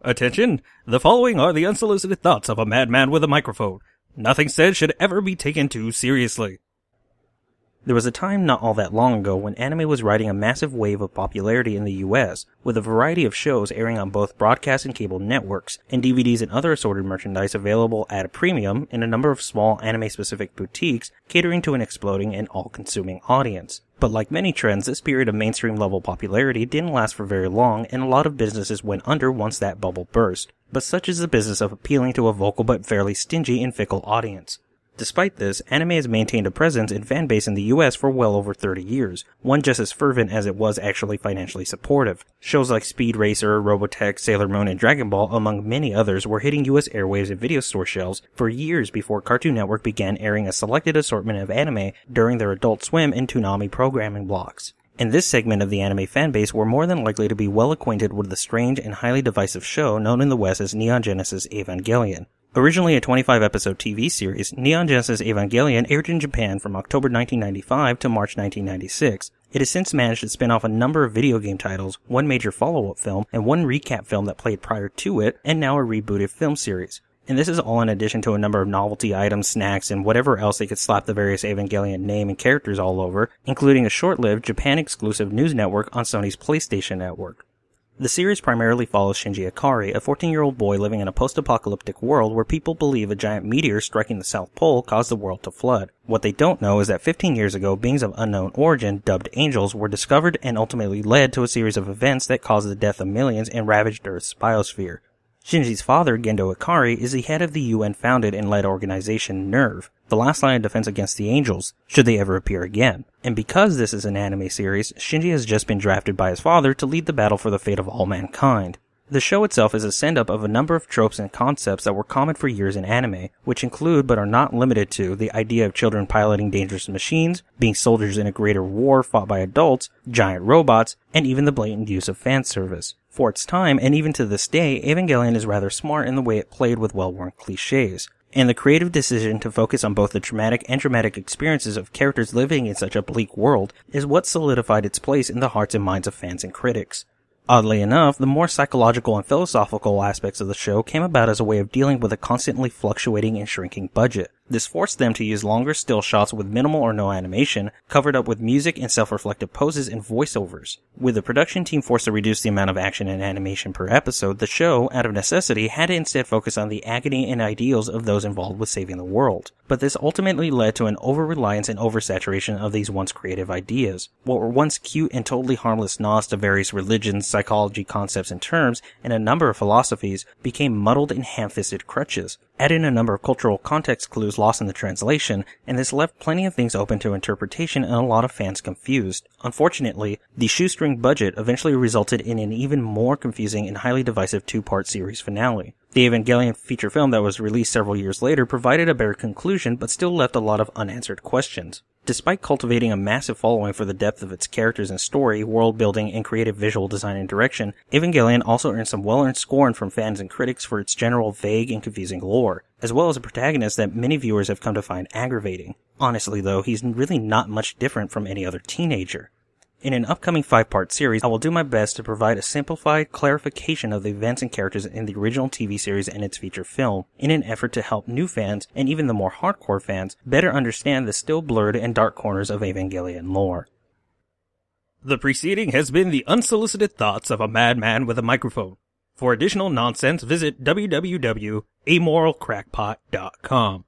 Attention! The following are the unsolicited thoughts of a madman with a microphone. Nothing said should ever be taken too seriously. There was a time not all that long ago when anime was riding a massive wave of popularity in the US, with a variety of shows airing on both broadcast and cable networks, and DVDs and other assorted merchandise available at a premium in a number of small anime-specific boutiques catering to an exploding and all-consuming audience. But like many trends, this period of mainstream-level popularity didn't last for very long, and a lot of businesses went under once that bubble burst. But such is the business of appealing to a vocal but fairly stingy and fickle audience. Despite this, anime has maintained a presence and fan base in the US for well over 30 years, one just as fervent as it was actually financially supportive. Shows like Speed Racer, Robotech, Sailor Moon, and Dragon Ball, among many others, were hitting US airwaves and video store shelves for years before Cartoon Network began airing a selected assortment of anime during their Adult Swim and Toonami programming blocks. In this segment of the anime fanbase were more than likely to be well acquainted with the strange and highly divisive show known in the West as Neon Genesis Evangelion. Originally a 25-episode TV series, Neon Genesis Evangelion aired in Japan from October 1995 to March 1996. It has since managed to spin off a number of video game titles, one major follow-up film, and one recap film that played prior to it, and now a rebooted film series. And this is all in addition to a number of novelty items, snacks, and whatever else they could slap the various Evangelion name and characters all over, including a short-lived Japan-exclusive news network on Sony's PlayStation Network. The series primarily follows Shinji Ikari, a 14-year-old boy living in a post-apocalyptic world where people believe a giant meteor striking the South Pole caused the world to flood. What they don't know is that 15 years ago, beings of unknown origin, dubbed angels, were discovered and ultimately led to a series of events that caused the death of millions and ravaged Earth's biosphere. Shinji's father, Gendo Ikari, is the head of the UN-founded and led organization NERV, the last line of defense against the angels, should they ever appear again. And because this is an anime series, Shinji has just been drafted by his father to lead the battle for the fate of all mankind. The show itself is a send-up of a number of tropes and concepts that were common for years in anime, which include but are not limited to the idea of children piloting dangerous machines, being soldiers in a greater war fought by adults, giant robots, and even the blatant use of fan service. For its time, and even to this day, Evangelion is rather smart in the way it played with well-worn cliches. And the creative decision to focus on both the traumatic and dramatic experiences of characters living in such a bleak world is what solidified its place in the hearts and minds of fans and critics. Oddly enough, the more psychological and philosophical aspects of the show came about as a way of dealing with a constantly fluctuating and shrinking budget. This forced them to use longer still shots with minimal or no animation, covered up with music and self-reflective poses and voiceovers. With the production team forced to reduce the amount of action and animation per episode, the show, out of necessity, had to instead focus on the agony and ideals of those involved with saving the world. But this ultimately led to an over-reliance and oversaturation of these once creative ideas. What were once cute and totally harmless nods to various religions, psychology concepts and terms, and a number of philosophies, became muddled and ham-fisted crutches. Add in a number of cultural context clues lost in the translation, and this left plenty of things open to interpretation and a lot of fans confused. Unfortunately, the shoestring budget eventually resulted in an even more confusing and highly divisive two-part series finale. The Evangelion feature film that was released several years later provided a better conclusion, but still left a lot of unanswered questions. Despite cultivating a massive following for the depth of its characters and story, world building, and creative visual design and direction, Evangelion also earned some well-earned scorn from fans and critics for its general vague and confusing lore, as well as a protagonist that many viewers have come to find aggravating. Honestly though, he's really not much different from any other teenager. In an upcoming 5-part series, I will do my best to provide a simplified clarification of the events and characters in the original TV series and its feature film, in an effort to help new fans, and even the more hardcore fans, better understand the still blurred and dark corners of Evangelion lore. The preceding has been the unsolicited thoughts of a madman with a microphone. For additional nonsense, visit www.amoralcrackpot.com.